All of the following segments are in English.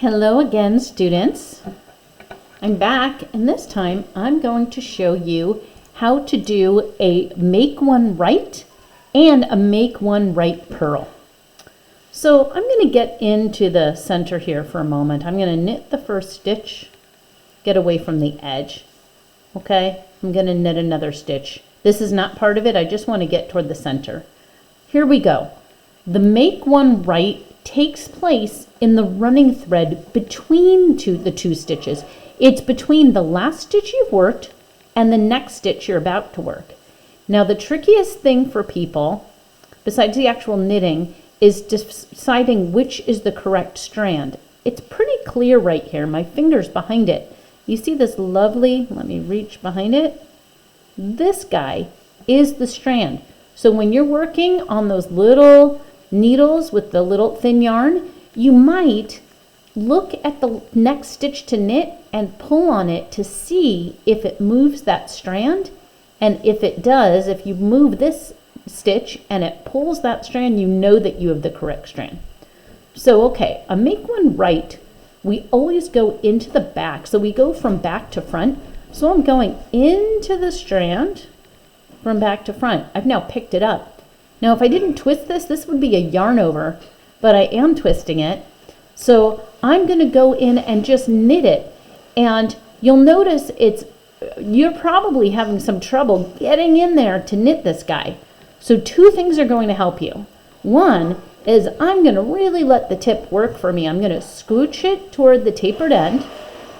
Hello again, students. I'm back, and this time I'm going to show you how to do a make one right and a make one right purl. So I'm going to get into the center here for a moment. I'm going to knit the first stitch, get away from the edge. Okay, I'm going to knit another stitch. This is not part of it. I just want to get toward the center. Here we go. The make one right takes place in the running thread between the two stitches. It's between the last stitch you've worked and the next stitch you're about to work. Now the trickiest thing for people, besides the actual knitting, is deciding which is the correct strand. It's pretty clear right here. My finger's behind it. You see this lovely, let me reach behind it. This guy is the strand. So when you're working on those little needles with the little thin yarn, you might look at the next stitch to knit and pull on it to see if it moves that strand. And if it does, if you move this stitch and it pulls that strand, you know that you have the correct strand. So, okay, a make one right, we always go into the back. So we go from back to front. So I'm going into the strand from back to front. I've now picked it up. Now, if I didn't twist this, this would be a yarn over, but I am twisting it. So I'm going to go in and just knit it. And you'll notice you're probably having some trouble getting in there to knit this guy. So two things are going to help you. One is I'm going to really let the tip work for me. I'm going to scooch it toward the tapered end.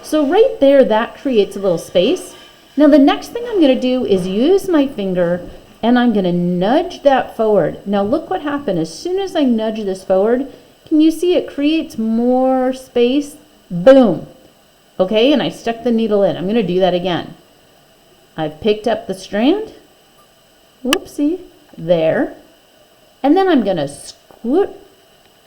So right there, that creates a little space. Now the next thing I'm going to do is use my finger and I'm going to nudge that forward. Now look what happened. As soon as I nudge this forward, can you see it creates more space? Boom. Okay, and I stuck the needle in. I'm going to do that again. I've picked up the strand. Whoopsie. There. And then I'm going to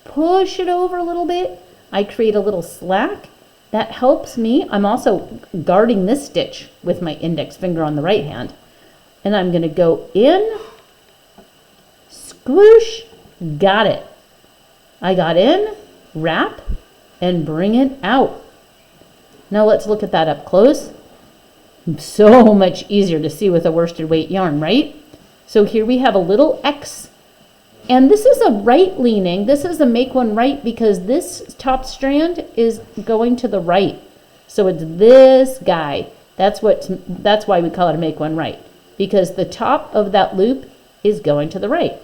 push it over a little bit. I create a little slack. That helps me. I'm also guarding this stitch with my index finger on the right hand. And I'm going to go in, squish, got it. I got in, wrap, and bring it out. Now let's look at that up close. So much easier to see with a worsted weight yarn, right? So here we have a little X. And this is a right leaning. This is a make one right because this top strand is going to the right. So it's this guy. That's why we call it a make one right, because the top of that loop is going to the right.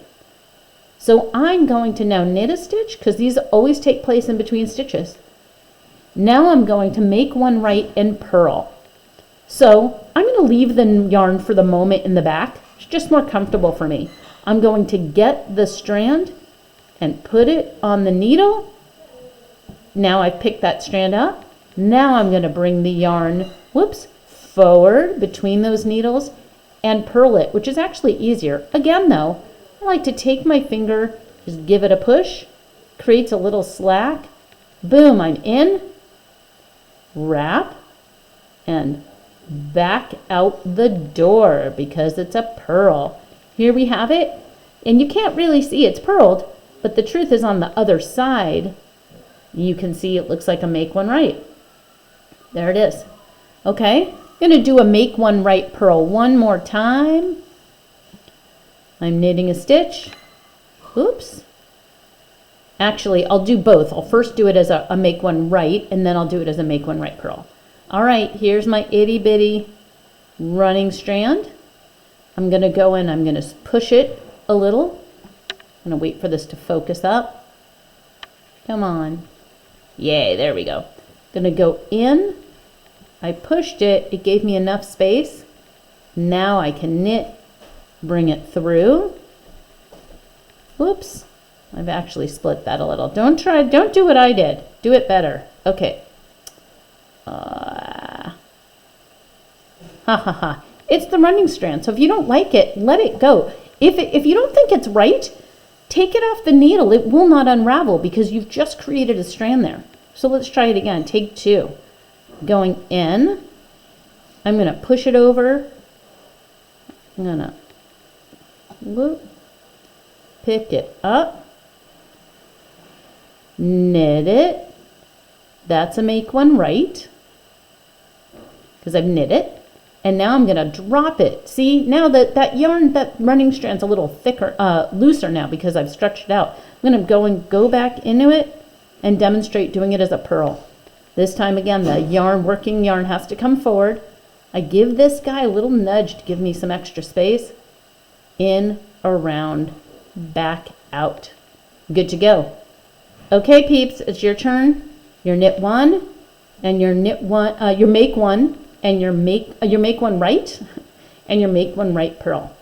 So I'm going to now knit a stitch because these always take place in between stitches. Now I'm going to make one right and purl. So I'm going to leave the yarn for the moment in the back. It's just more comfortable for me. I'm going to get the strand and put it on the needle. Now I've picked that strand up. Now I'm going to bring the yarn, forward between those needles and purl it, which is actually easier. Again though, I like to take my finger, just give it a push, creates a little slack. Boom, I'm in, wrap, and back out the door because it's a purl. Here we have it, and you can't really see it's purled, but the truth is on the other side, you can see it looks like a make one right. There it is. Okay, I'm going to do a make one right purl one more time. I'm knitting a stitch. Oops. Actually, I'll do both. I'll first do it as a make one right, and then I'll do it as a make one right purl. All right, here's my itty bitty running strand. I'm going to go in, I'm going to push it a little. I'm going to wait for this to focus up. Come on. Yay, there we go. Going to go in. I pushed it, it gave me enough space. Now I can knit, bring it through. Whoops, I've actually split that a little. Don't do what I did. Do it better. Okay. It's the running strand, so if you don't like it, let it go. If you don't think it's right, take it off the needle. It will not unravel because you've just created a strand there. So let's try it again. Take two. Going in, I'm going to push it over. I'm going to pick it up, knit it, That's a make one right, because I've knit it. And now I'm gonna drop it. See, now that yarn, that running strand's a little thicker, looser now because I've stretched it out. I'm gonna go back into it and demonstrate doing it as a purl. This time again, the working yarn has to come forward. I give this guy a little nudge to give me some extra space. In, around, back, out. Good to go. Okay, peeps, it's your turn. Your knit one, and your knit one, your make one, and your make one right, and your make one right purl.